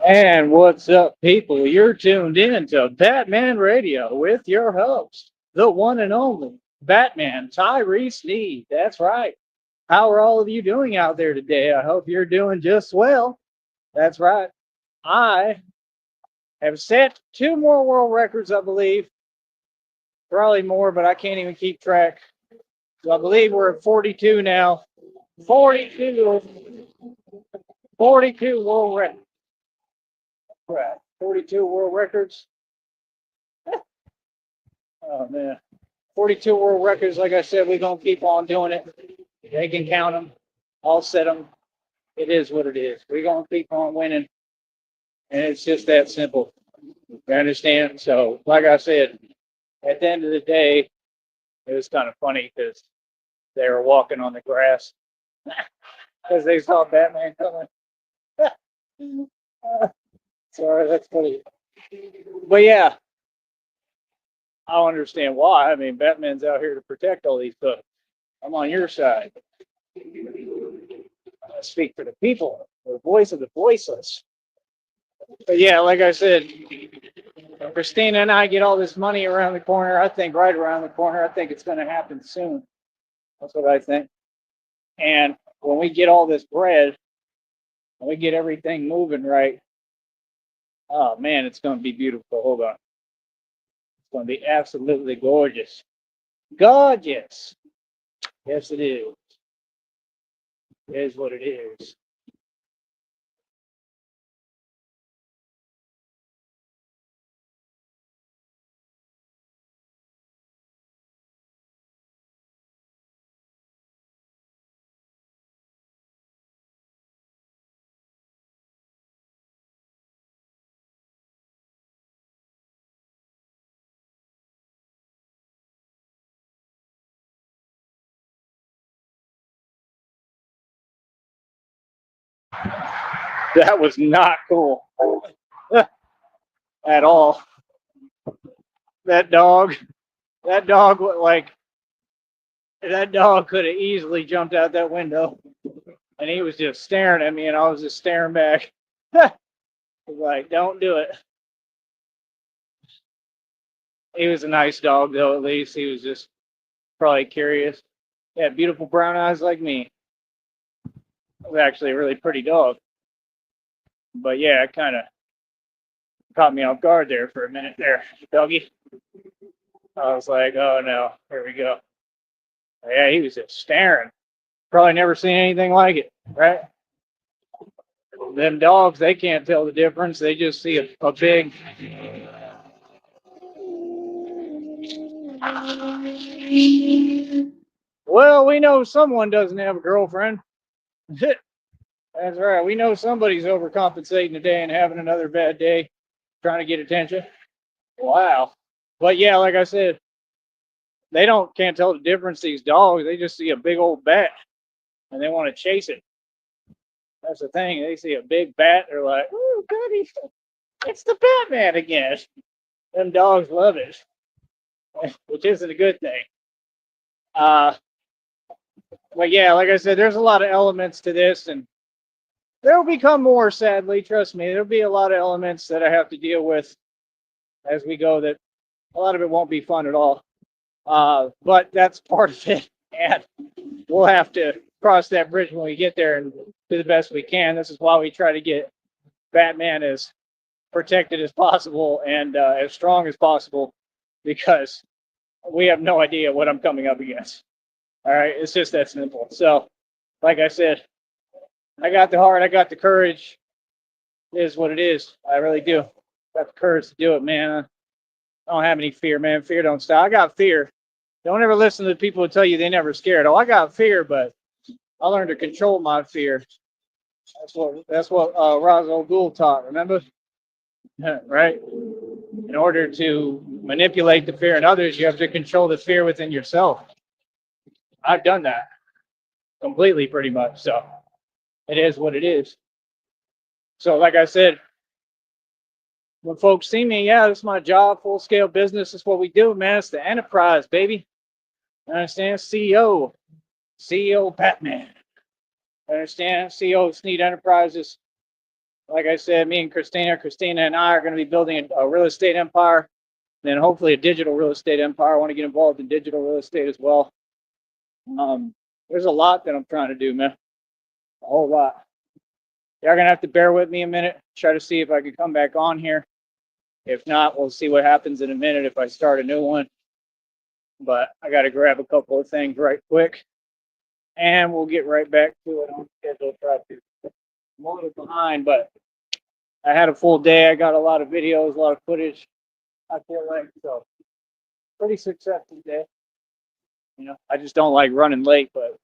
And what's up, people? You're tuned in to Batman Radio with your host, the one and only Batman Tyree Sneed. That's right. How are all of you doing out there today? I hope you're doing just well. That's right. I have set two more world records, I believe. Probably more, but I can't even keep track. So I believe we're at 42 now. 42, 42 world records. Right. 42 world records. Oh, man. 42 world records. Like I said, we're going to keep on doing it. They can count them. I'll set them. It is what it is. We're going to keep on winning. And it's just that simple. You understand? So, like I said, at the end of the day, it was kind of funny because they were walking on the grass because they saw Batman coming. Sorry, that's funny. But yeah, I don't understand why. I mean, Batman's out here to protect all these folks. I'm on your side. I speak for the people, the voice of the voiceless. But yeah, like I said, Christina and I get all this money around the corner. I think right around the corner. I think it's going to happen soon. That's what I think. And when we get all this bread, when we get everything moving right, oh man, it's going to be beautiful. Hold on. It's going to be absolutely gorgeous. Gorgeous. Yes, it is. It is what it is. That was not cool at all. That dog, that dog, like, that dog could have easily jumped out that window. And he was just staring at me, and I was just staring back. Like, don't do it. He was a nice dog, though, at least. He was just probably curious. He had beautiful brown eyes like me. It was actually a really pretty dog. But yeah, it kind of caught me off guard there for a minute there, doggy. I was like, oh no, here we go. Yeah, he was just staring. Probably never seen anything like it, right? Them dogs, they can't tell the difference. They just see a big. Well, we know someone doesn't have a girlfriend. That's right. We know somebody's overcompensating today and having another bad day, trying to get attention. Wow. But yeah, like I said, they don't can't tell the difference. These dogs, they just see a big old bat and they want to chase it. That's the thing. They see a big bat, they're like, "Ooh, goody, it's the Batman again." Them dogs love it, which isn't a good thing. Uh, but yeah, like I said, there's a lot of elements to this, and there'll become more. Sadly, trust me, there'll be a lot of elements that I have to deal with as we go. That a lot of it won't be fun at all. But that's part of it, and we'll have to cross that bridge when we get there and do the best we can. This is why we try to get Batman as protected as possible and as strong as possible, because we have no idea what I'm coming up against. All right, it's just that simple. So, like I said, I got the heart, I got the courage. It is what it is. I really do. Got the courage to do it, man. I don't have any fear, man. Fear don't stop. I got fear. Don't ever listen to the people who tell you they never scared. Oh, I got fear, but I learned to control my fear. That's what Ra's al Ghul taught. Remember, right? In order to manipulate the fear in others, you have to control the fear within yourself. I've done that completely, pretty much. So it is what it is. So, like I said, when folks see me, yeah, this is my job, full scale business. This is what we do, man. It's the enterprise, baby. You understand? CEO Batman. You understand? CEO of Sneed Enterprises. like I said, me and Christina and I are going to be building a real estate empire, and then hopefully a digital real estate empire. I want to get involved in digital real estate as well. There's a lot that I'm trying to do, man. A whole lot. You're gonna have to bear with me a minute. Try to see if I can come back on here. If not, we'll see what happens in a minute if I start a new one. But I got to grab a couple of things right quick, and we'll get right back to it on schedule. Try to. I'm a little behind, but I had a full day. I got a lot of videos, a lot of footage. I feel like so pretty successful day. You know, I just don't like running late, but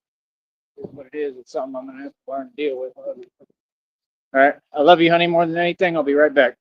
it's what it is. It's something I'm gonna have to learn to deal with. All right, I love you, honey, more than anything. I'll be right back.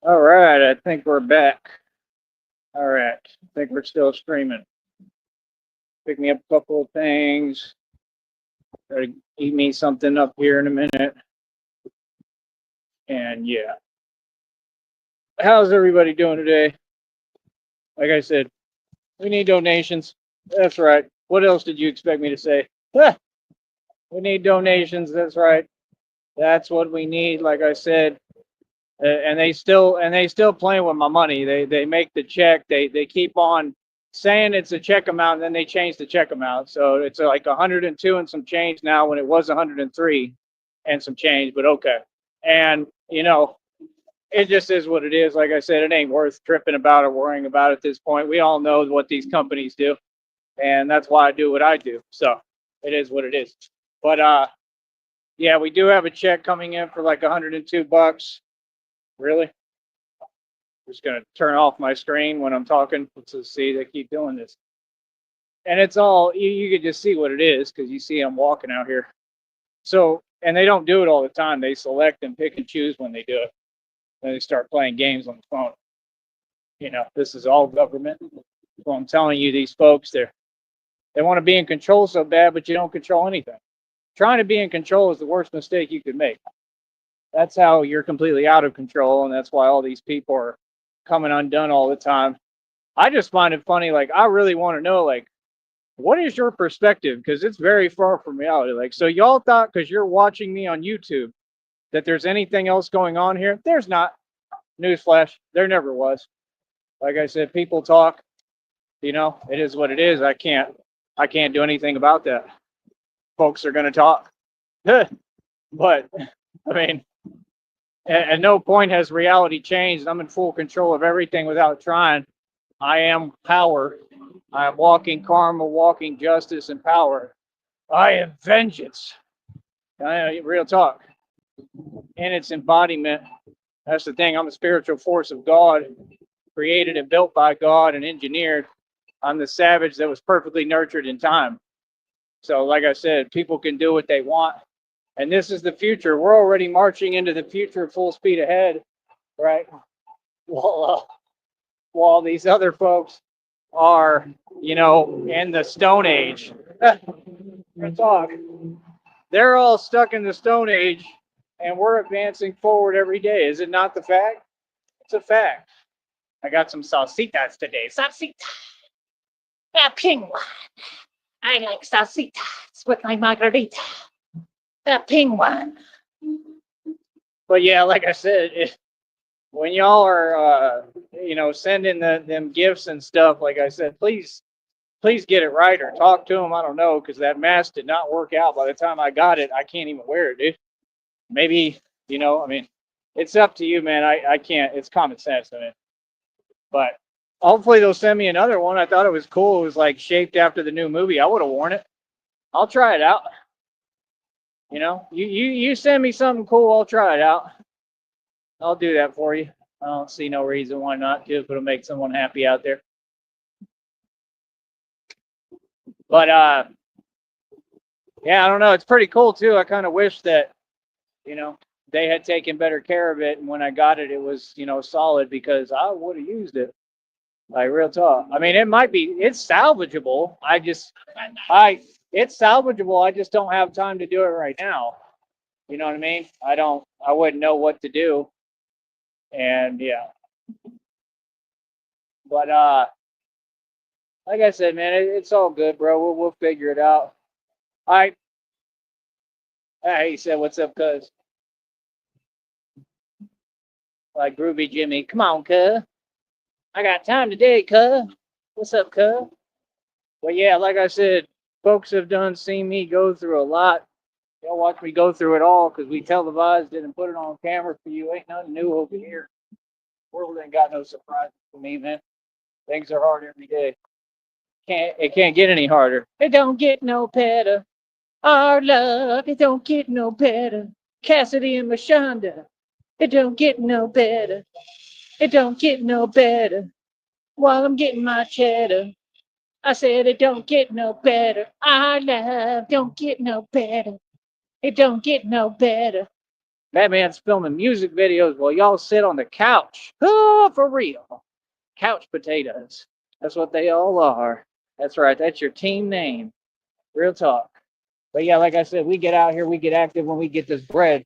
All right, I think we're back. All right, I think we're still streaming. Pick me up a couple of things. Try to eat me something up here in a minute. And yeah, how's everybody doing today? Like I said, we need donations. That's right. What else did you expect me to say? We need donations. That's right. That's what we need. Like I said, and they still playing with my money. They make the check. They keep on saying it's a check amount, and then they change the check amount. So it's like 102 and some change now when it was 103 and some change. But okay, and it just is what it is. Like I said, it ain't worth tripping about or worrying about at this point. We all know what these companies do, and that's why I do what I do. So it is what it is. But yeah, we do have a check coming in for like 102 bucks. Really? Just gonna turn off my screen when I'm talking to see they keep doing this. And it's all you can just see what it is because you see I'm walking out here. So and they don't do it all the time. They select and pick and choose when they do it. Then they start playing games on the phone. This is all government. Well, I'm telling you, these folks, they want to be in control so bad, but you don't control anything. Trying to be in control is the worst mistake you could make. That's how you're completely out of control, and that's why all these people are coming undone all the time. I just find it funny. Like, I really want to know, like, what is your perspective? Because it's very far from reality. Like, so y'all thought because you're watching me on YouTube that there's anything else going on here? There's not. Newsflash, there never was. Like I said, people talk. It is what it is. I can't do anything about that. Folks are gonna talk. But I mean, at no point has reality changed. I'm in full control of everything without trying. I am power. I am walking karma, walking justice and power. I am vengeance. Real talk. In its embodiment. That's the thing. I'm a spiritual force of God, created and built by God and engineered. I'm the savage that was perfectly nurtured in time. So, like I said, people can do what they want. And this is the future. We're already marching into the future full speed ahead, right? While these other folks are, in the Stone Age. Talk. They're all stuck in the Stone Age, and we're advancing forward every day. Is it not the fact? It's a fact. I got some salsitas today. Salsita. A pink one. I like salsitas with my margarita. A pink one. But yeah, like I said, when y'all are, sending them gifts and stuff, like I said, please get it right or talk to them. I don't know, because that mask did not work out. By the time I got it, I can't even wear it, dude. Maybe, I mean, it's up to you, man. I can't. It's common sense, I mean. But hopefully they'll send me another one. I thought it was cool. It was like shaped after the new movie. I would have worn it. I'll try it out. You send me something cool, I'll try it out. I'll do that for you. I don't see no reason why not to if it'll make someone happy out there. But yeah, I don't know. It's pretty cool too. I kind of wish that, they had taken better care of it, and when I got it, it was, solid, because I would have used it. Like, real talk. I mean, it's salvageable. It's salvageable. I just don't have time to do it right now. You know what I mean? I wouldn't know what to do. And yeah. But like I said, man, it's all good, bro. We'll figure it out. All right. Hey, he said, "What's up, cuz?" Like Groovy Jimmy. Come on, cuz. I got time today, cuz. What's up, cuz? But yeah, like I said, folks have seen me go through a lot. Y'all watch me go through it all, because we televised it and put it on camera for you. Ain't nothing new over here. World ain't got no surprises for me, man. Things are hard every day. It can't get any harder. It don't get no better. Our love, it don't get no better. Cassidy and Mashonda, it don't get no better. It don't get no better. While I'm getting my cheddar, I said it don't get no better. Our love don't get no better. It don't get no better. Batman's filming music videos while y'all sit on the couch. Oh, for real. Couch potatoes. That's what they all are. That's right. That's your team name. Real talk. But yeah, like I said, we get out here, we get active when we get this bread.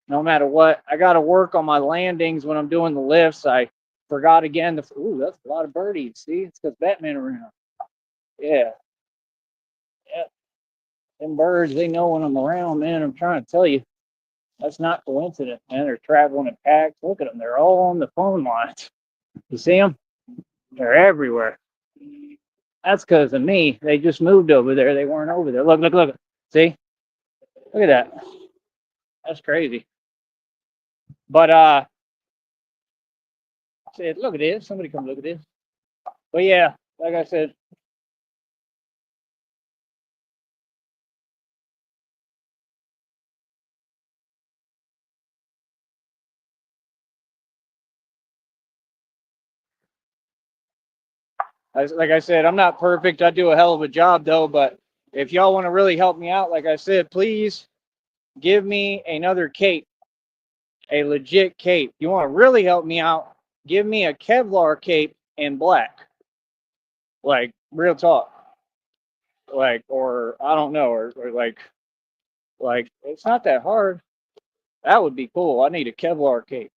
No matter what, I got to work on my landings when I'm doing the lifts. I forgot again. Ooh, that's a lot of birdies. See, it's because Batman around. Yeah, yeah. Them birds, they know when I'm around, man. I'm trying to tell you, that's not coincidence, man. They're traveling in packs. Look at them. They're all on the phone lines. You see them? They're everywhere. That's because of me. They just moved over there. They weren't over there. Look, look, look. See? Look at that. That's crazy. But said, look at this. Somebody come look at this. But yeah, like I said, like I said, I'm not perfect. I do a hell of a job though. But if y'all want to really help me out, like I said, please give me another cape, a legit cape. You want to really help me out? Give me a Kevlar cape in black, like real talk, like or I don't know, or like it's not that hard. That would be cool. I need a Kevlar cape.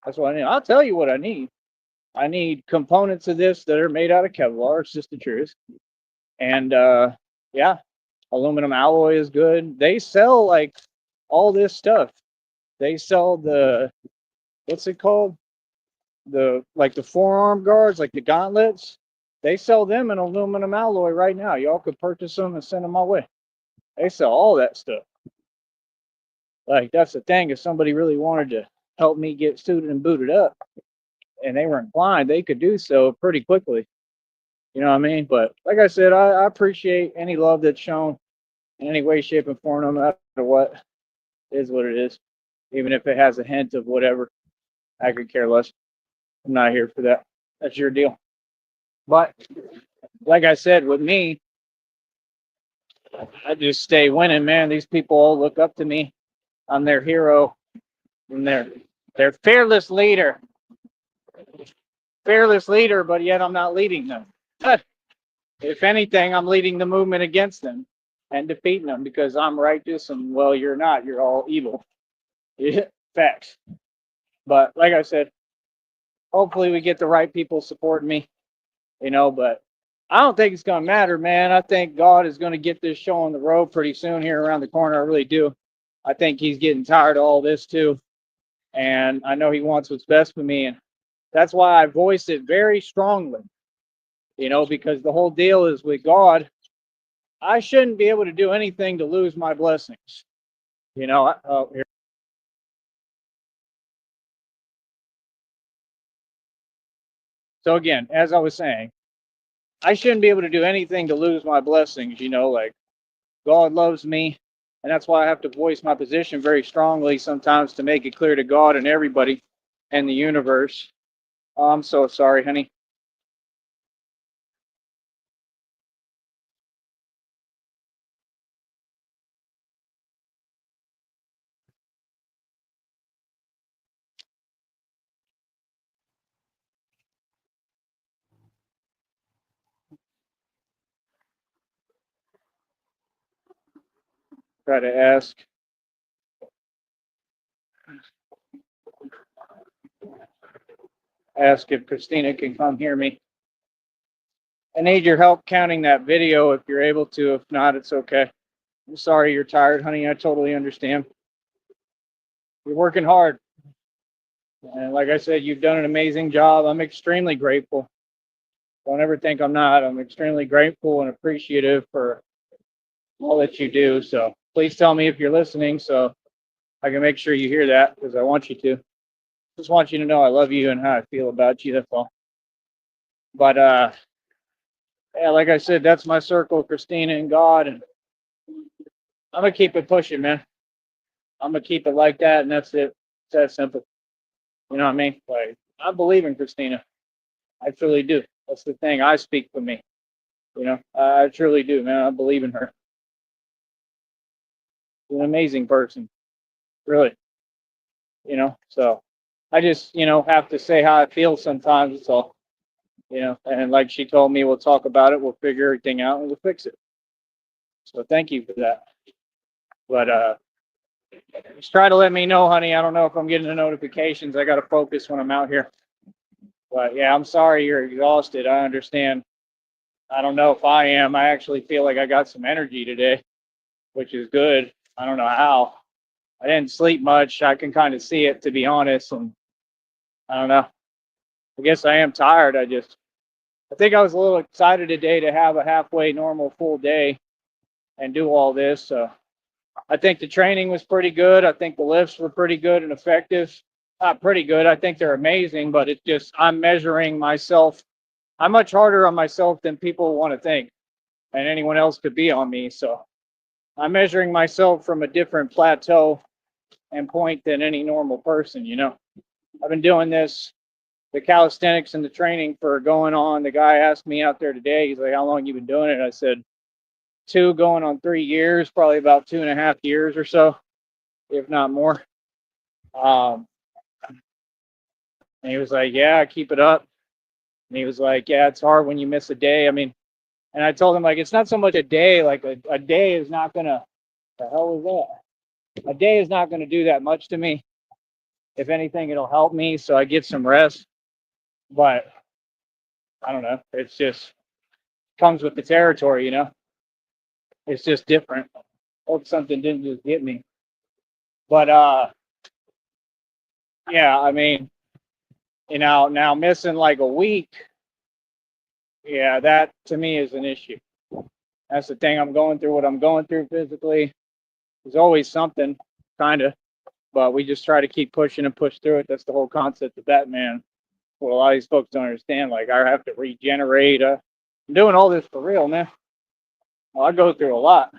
That's what I need. I'll tell you what I need. I need components of this that are made out of Kevlar. It's just the truth. And yeah, aluminum alloy is good. They sell like all this stuff. They sell the what's it called? The like the forearm guards, like the gauntlets. They sell them in aluminum alloy right now. Y'all could purchase them and send them my way. They sell all that stuff. Like that's the thing. If somebody really wanted to help me get suited and booted up, and they were inclined, they could do so pretty quickly. You know what I mean? But like I said, I appreciate any love that's shown in any way, shape, and form, no matter what. It is what it is. Even if it has a hint of whatever, I could care less. I'm not here for that. That's your deal. But like I said, with me, I just stay winning, man. These people all look up to me. I'm their hero. I'm their fearless leader. Fearless leader, but yet I'm not leading them. If anything, I'm leading the movement against them and defeating them because I'm righteous and well, you're not. You're all evil. Yeah, facts. But like I said, hopefully we get the right people supporting me, but I don't think it's going to matter, man. I think God is going to get this show on the road pretty soon here around the corner. I really do. I think he's getting tired of all this too. And I know he wants what's best for me. And that's why I voiced it very strongly, because the whole deal is with God. I shouldn't be able to do anything to lose my blessings. Here. So again, as I was saying, I shouldn't be able to do anything to lose my blessings, like God loves me. And that's why I have to voice my position very strongly sometimes to make it clear to God and everybody and the universe. Oh, I'm so sorry, honey. Try to ask if Christina can come hear me. I need your help counting that video if you're able to. If not, it's okay. I'm sorry you're tired, honey. I totally understand. You're working hard. And like I said, you've done an amazing job. I'm extremely grateful. Don't ever think I'm not. I'm extremely grateful and appreciative for all that you do. So please tell me if you're listening so I can make sure you hear that because I want you to. Just want you to know I love you and how I feel about you. That's all. But yeah, like I said, that's my circle, Christina and God, and I'm gonna keep it pushing, man. I'm gonna keep it like that, and that's it. It's that simple. You know what I mean? Like I believe in Christina. I truly do. That's the thing. I speak for me. I truly do, man. I believe in her. She's an amazing person, really. So I just, have to say how I feel sometimes. So, and like she told me, we'll talk about it, we'll figure everything out, and we'll fix it. So thank you for that. But just try to let me know, honey. I don't know if I'm getting the notifications. I got to focus when I'm out here. But yeah, I'm sorry you're exhausted. I understand. I don't know if I am. I actually feel like I got some energy today, which is good. I don't know how. I didn't sleep much. I can kind of see it, to be honest. And I don't know. I guess I am tired. I think I was a little excited today to have a halfway normal full day and do all this. So I think the training was pretty good. I think the lifts were pretty good and effective. Not pretty good. I think they're amazing, but it's just I'm measuring myself. I'm much harder on myself than people want to think, and anyone else could be on me. So I'm measuring myself from a different plateau and point than any normal person. I've been doing this, the calisthenics and the training for going on. The guy asked me out there today, he's like, how long you been doing it? I said, 2 going on 3 years, probably about 2.5 years or so, if not more. Um, and he was like, yeah, I keep it up. And he was like, yeah, it's hard when you miss a day. I mean, and I told him, like, it's not so much a day, like a day is not gonna, the hell is that? A day is not gonna do that much to me. If anything, it'll help me so I get some rest. But I don't know. It's just comes with the territory. It's just different. Hope something didn't just get me. But yeah, I mean, now missing like a week, yeah, that to me is an issue. That's the thing. I'm going through what I'm going through physically. There's always something, kind of, but we just try to keep pushing and push through it. That's the whole concept of Batman. What a lot of these folks don't understand. Like, I have to regenerate. I'm doing all this for real, man. Well, I go through a lot.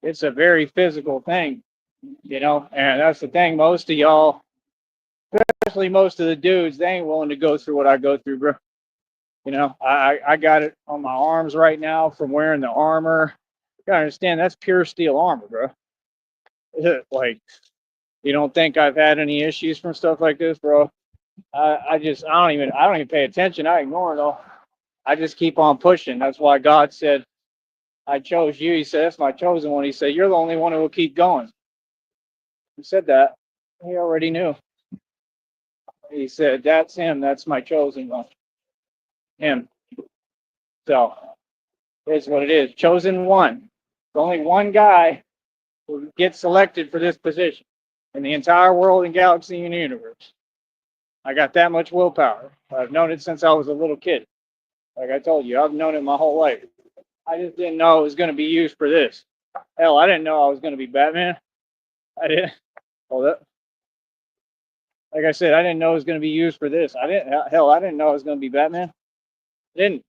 It's a very physical thing, and that's the thing. Most of y'all, especially most of the dudes, they ain't willing to go through what I go through, bro. I got it on my arms right now from wearing the armor. You gotta understand that's pure steel armor, bro. Like, you don't think I've had any issues from stuff like this, bro? I don't even pay attention. I ignore it all. I just keep on pushing. That's why God said, I chose you. He said, that's my chosen one. He said, you're the only one who will keep going. He said that. He already knew. He said, that's him. That's my chosen one. Him. So here's what it is. Chosen one. There's only one guy who gets selected for this position in the entire world and galaxy and universe. I got that much willpower. I've known it since I was a little kid. Like I told you, I've known it my whole life. I just didn't know it was going to be used for this. Hell, I didn't know I was going to be Batman. I didn't. Hold up. Like I said, I didn't know it was going to be used for this. I didn't know I was going to be Batman. I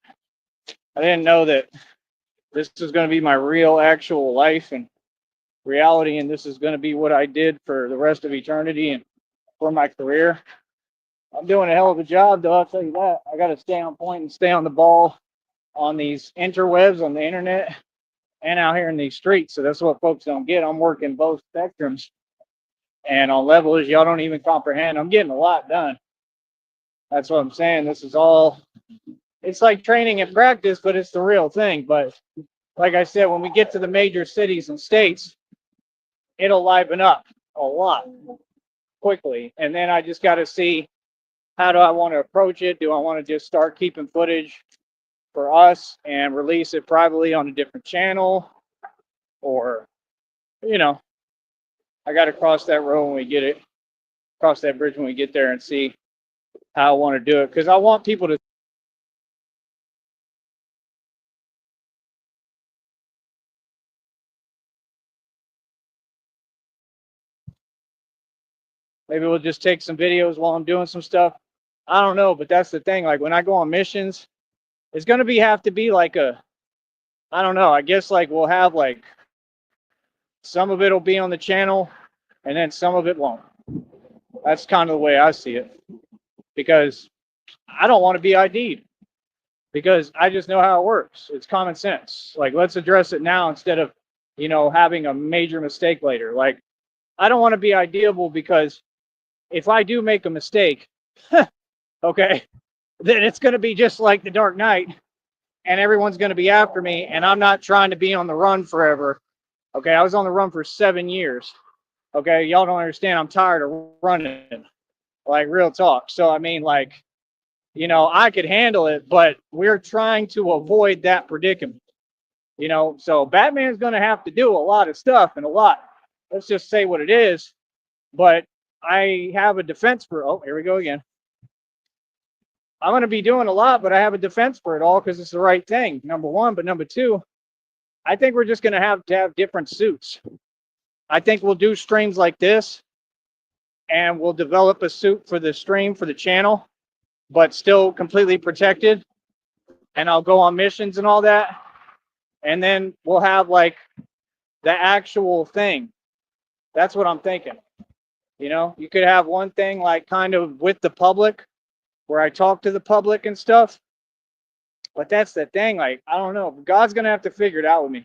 didn't know that this is going to be my real, actual life and reality, and this is going to be what I did for the rest of eternity and for my career. I'm doing a hell of a job, though. I'll tell you that. I got to stay on point and stay on the ball on these interwebs, on the internet, and out here in these streets. So that's what folks don't get. I'm working both spectrums, and on levels y'all don't even comprehend. I'm getting a lot done. That's what I'm saying. This is all. It's like training and practice, but it's the real thing. But like I said, when we get to the major cities and states, it'll liven up a lot quickly. And then I just got to see, how do I want to approach it? Do I want to just start keeping footage for us and release it privately on a different channel? Or, I got to cross that road when we get it, cross that bridge when we get there and see how I want to do it. Because I want people to. Maybe we'll just take some videos while I'm doing some stuff. I don't know, but that's the thing. Like, when I go on missions, it's going to have to be like I don't know. I guess like we'll have like some of it will be on the channel and then some of it won't. That's kind of the way I see it, because I don't want to be ID'd, because I just know how it works. It's common sense. Like, let's address it now instead of, having a major mistake later. Like, I don't want to be ID'able because if I do make a mistake, okay, then it's going to be just like the Dark Knight, and everyone's going to be after me, and I'm not trying to be on the run forever. Okay, I was on the run for 7 years. Okay, y'all don't understand. I'm tired of running, like real talk. So I mean, like, you know, I could handle it, but we're trying to avoid that predicament. You know, so Batman's going to have to do a lot of stuff and a lot. Let's just say what it is. But I have a defense for. Oh, here we go again. I'm going to be doing a lot, but I have a defense for it all because it's the right thing. Number one, but number two, I think we're just going to have different suits. I think we'll do streams like this, and we'll develop a suit for the stream for the channel, but still completely protected. And I'll go on missions and all that. And then we'll have like the actual thing. That's what I'm thinking. You know, you could have one thing like kind of with the public where I talk to the public and stuff. But that's the thing. Like, I don't know. God's going to have to figure it out with me.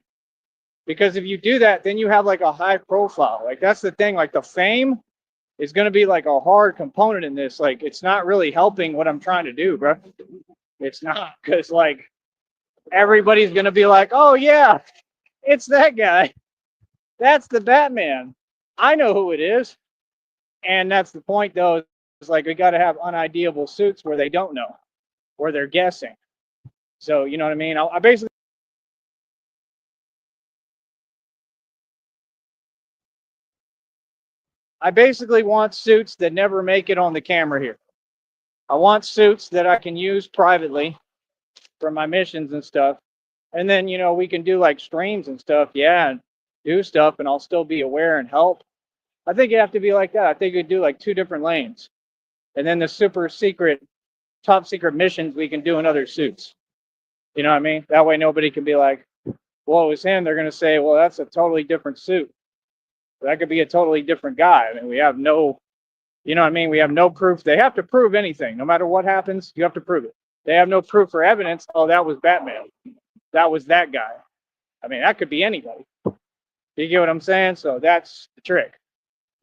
Because if you do that, then you have like a high profile. Like, that's the thing. Like, the fame is going to be like a hard component in this. Like, it's not really helping what I'm trying to do, bro. It's not. Because, like, everybody's going to be like, oh, yeah, it's that guy. That's the Batman. I know who it is. And that's the point, though. It's like we got to have unideable suits where they don't know, where they're guessing. So, you know what I mean? I basically want suits that never make it on the camera here. I want suits that I can use privately for my missions and stuff. And then, you know, we can do like streams and stuff. Yeah, and do stuff, and I'll still be aware and help. I think you have to be like that. I think you do like 2 different lanes. And then the super secret, top secret missions we can do in other suits. You know what I mean? That way nobody can be like, well, it was him. They're going to say, well, that's a totally different suit. That could be a totally different guy. I mean, we have no, you know what I mean? We have no proof. They have to prove anything. No matter what happens, you have to prove it. They have no proof or evidence. Oh, that was Batman. That was that guy. I mean, that could be anybody. You get what I'm saying? So that's the trick.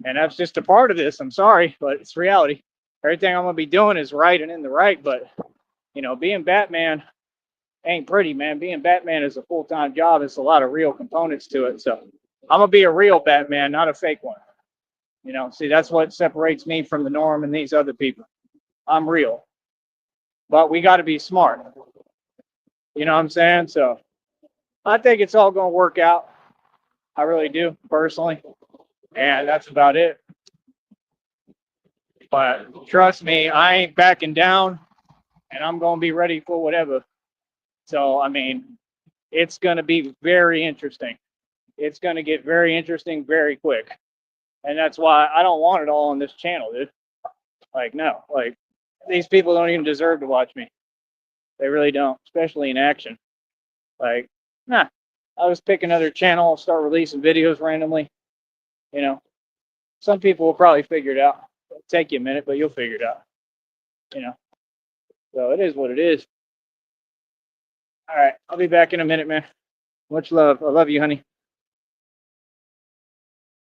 And that's just a part of this. I'm sorry, but it's reality. Everything I'm going to be doing is right and in the right. But, you know, being Batman ain't pretty, man. Being Batman is a full-time job. It's a lot of real components to it. So I'm going to be a real Batman, not a fake one. You know, see, that's what separates me from the norm and these other people. I'm real. But we got to be smart. You know what I'm saying? So I think it's all going to work out. I really do, personally. And that's about it. But trust me, I ain't backing down, and I'm going to be ready for whatever. So, I mean, it's going to be very interesting. It's going to get very interesting very quick. And that's why I don't want it all on this channel, dude. Like, no. Like, these people don't even deserve to watch me. They really don't, especially in action. Like, nah. I'll just pick another channel, I'll start releasing videos randomly. You know, some people will probably figure it out. It'll take you a minute, but you'll figure it out. You know, so it is what it is. All right, I'll be back in a minute, man. Much love. I love you, honey.